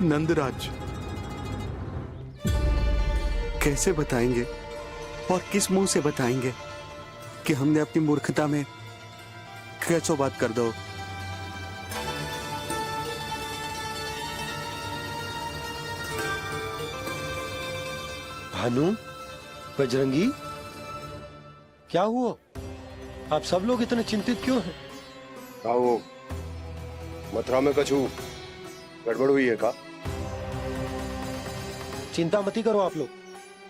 नंदराज, कैसे बताएंगे और किस मुंह से बताएंगे कि हमने अपनी मूर्खता में कैसो बात कर दो। भानु, बजरंगी, क्या हुआ? आप सब लोग इतने चिंतित क्यों हैं? क्या वो मथुरा में कछु गड़बड़ हुई है का? चिंता मत ही करो आप लोग,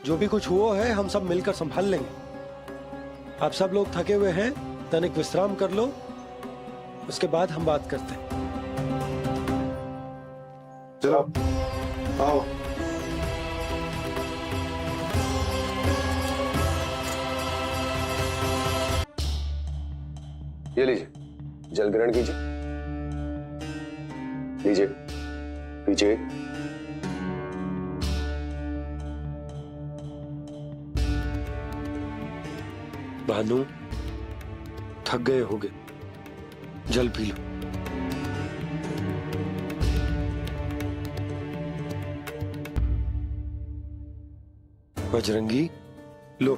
जो भी कुछ हुआ है हम सब मिलकर संभाल लेंगे। आप सब लोग थके हुए हैं, तनिक विश्राम कर लो, उसके बाद हम बात करते हैं। चलो आओ। ये लीजिए, जल ग्रहण कीजिए। लीजिए, पीछे। भानु, थक गए होगे, जल पी लो। बजरंगी, लो।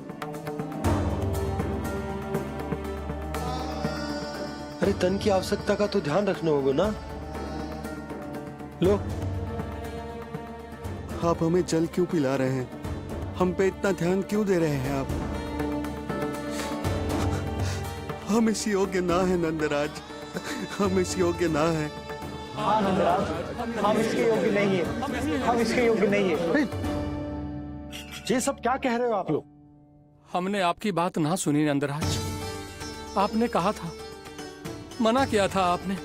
अरे तन की आवश्यकता का तो ध्यान रखना होगा ना। लो। आप हमें जल क्यों पिला रहे हैं? हम पे इतना ध्यान क्यों दे रहे हैं आप? हम इस योग्य ना है नंदराज, हम इस योग्य ना है। हाँ नंदराज, हम इसके योग्य नहीं है, हम इसके योग्य नहीं है। ये सब क्या कह रहे हो आप लोग? हमने आपकी बात ना सुनी नंदराज। आपने कहा था, मना किया था आपने,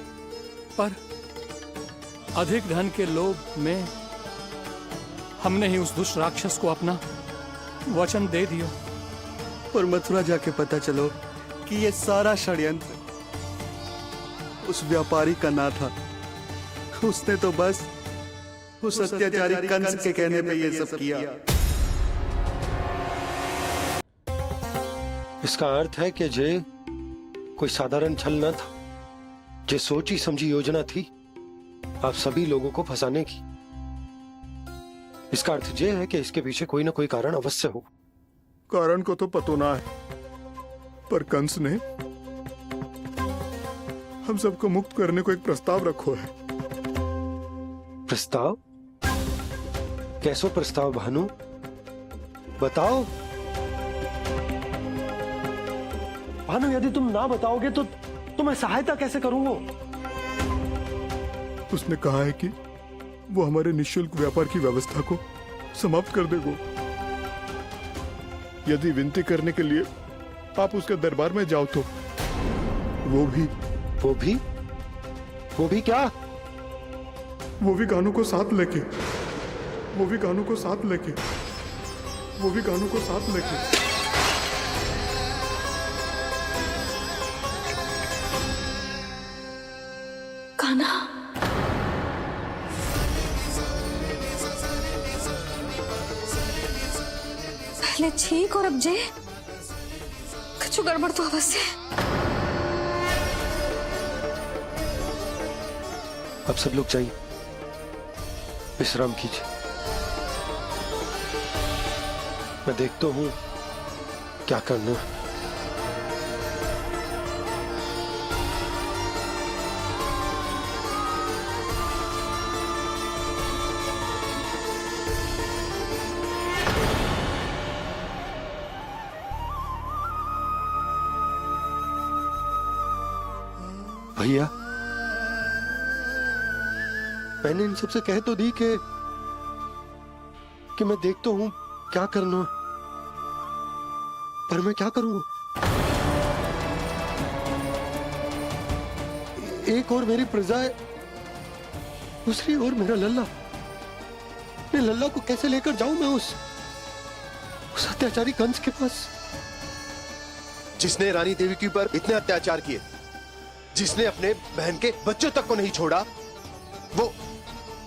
पर अधिक धन के लोभ में हमने ही उस दुष्ट राक्षस को अपना वचन दे दिया। पर मथुरा जाके पता चलो कि ये सारा षड्यंत्र उस व्यापारी का ना था। उसने तो बस उस अत्याचारी कंस के कहने पे ये सब किया। इसका अर्थ है कि जे कोई साधारण छल न था, जे सोची समझी योजना थी आप सभी लोगों को फंसाने की। इसका अर्थ ये है कि इसके पीछे कोई ना कोई कारण अवश्य हो। कारण को तो पतो ना है, पर कंस ने हम सबको मुक्त करने को एक प्रस्ताव रखो है। प्रस्ताव? कैसो प्रस्ताव भानु, बताओ। भानु, यदि तुम ना बताओगे तो मैं सहायता कैसे करूंगा? उसने कहा है कि वो हमारे निःशुल्क व्यापार की व्यवस्था को समाप्त कर देगा यदि विनती करने के लिए आप उसके दरबार में जाओ तो। वो भी क्या? वो भी गानों को साथ लेके, वो भी गानों को साथ लेके, वो भी गानों को साथ लेके। कान्हा, पहले ठीक और अब जे कुछ गड़बड़ तो अवश्य। अब सब लोग जाइए, विश्राम कीजिए। मैं देखता हूं क्या करना है। भैया, मैंने इन सबसे कह तो दी कि मैं देखता हूं क्या करना है, पर मैं क्या करूंगा? एक और मेरी प्रजा है, दूसरी ओर मेरा लल्ला। मैं लल्ला को कैसे लेकर जाऊं मैं उस अत्याचारी कंस के पास? जिसने रानी देवी के ऊपर इतने अत्याचार किए, जिसने अपने बहन के बच्चों तक को नहीं छोड़ा,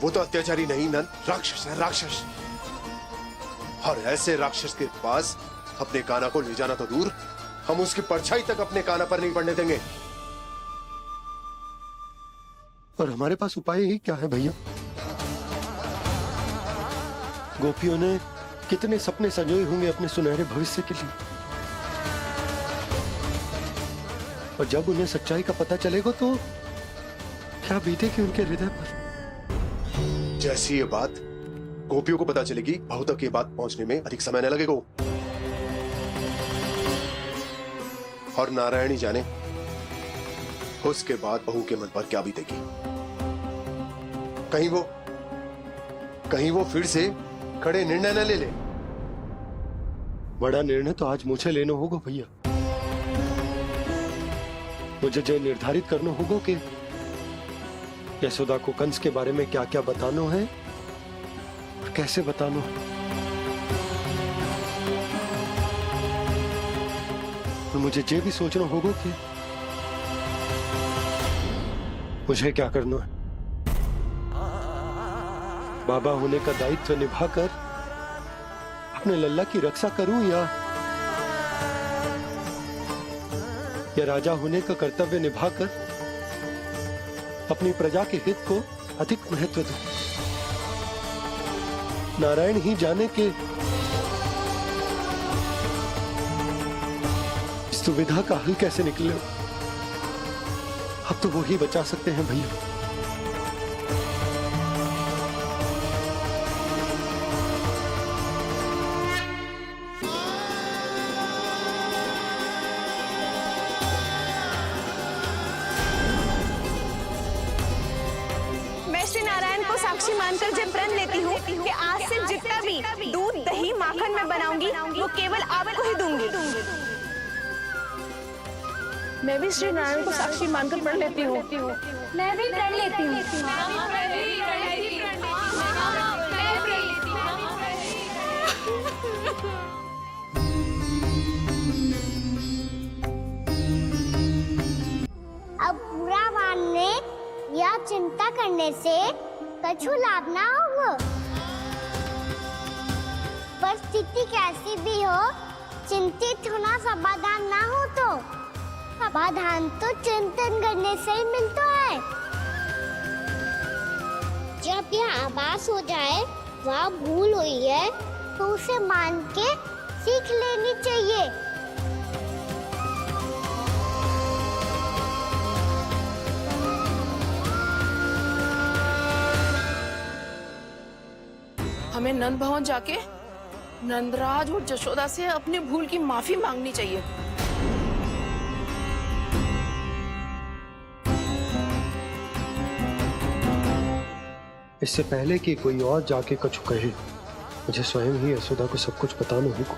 वो तो अत्याचारी नहीं नंद, राक्षस है, राक्षस। और ऐसे राक्षस के पास अपने कान्हा को ले जाना तो दूर, हम उसकी परछाई तक अपने कान्हा पर नहीं पड़ने देंगे। और हमारे पास उपाय ही क्या है भैया? गोपियों ने कितने सपने संजोए होंगे अपने सुनहरे भविष्य के लिए, और जब उन्हें सच्चाई का पता चलेगा तो क्या बीतेगी उनके हृदय पर। जैसी ये बात गोपियों को पता चलेगी, बहू तक ये बात पहुंचने में अधिक समय न लगेगा। और नारायण ही जाने उसके बाद बहू के मन पर क्या बीतेगी। कहीं वो फिर से खड़े निर्णय न ले ले। बड़ा निर्णय तो आज मुझे लेना होगा भैया। मुझे जो निर्धारित करना होगा कि यशोदा को कंस के बारे में क्या क्या बताना है और कैसे बताना है। और मुझे ये भी सोचना होगा कि मुझे क्या करना है। बाबा होने का दायित्व निभाकर अपने लल्ला की रक्षा करूं या राजा होने का कर्तव्य निभाकर अपनी प्रजा के हित को अधिक महत्व दूं। नारायण ही जाने के इस दुविधा का हल कैसे निकले। अब तो वो ही बचा सकते हैं भैया। साक्षी मानकर जब प्रण लेती हूँ कि आज से जितना भी दूध दही माखन मैं बनाऊंगी वो केवल आपको ही दूंगी। मैं भी श्री नारायण को साक्षी मानकर प्रण लेती हूँ। मैं भी प्रण लेती हूँ। अब बुरा मानने या चिंता करने से कछु लाभ ना होगा। परिस्थिति कैसी भी हो, चिंतित होना समाधान ना हो तो समाधान तो चिंतन करने से ही मिलता है। जब यह आभास हो जाए वह भूल हुई है तो उसे मान के सीख लेनी चाहिए। हमें नंद भवन जाके नंदराज और जशोदा से अपनी भूल की माफी मांगनी चाहिए। इससे पहले कि कोई और जाके कछु कहे, मुझे स्वयं ही यशोदा को सब कुछ बताना होगा।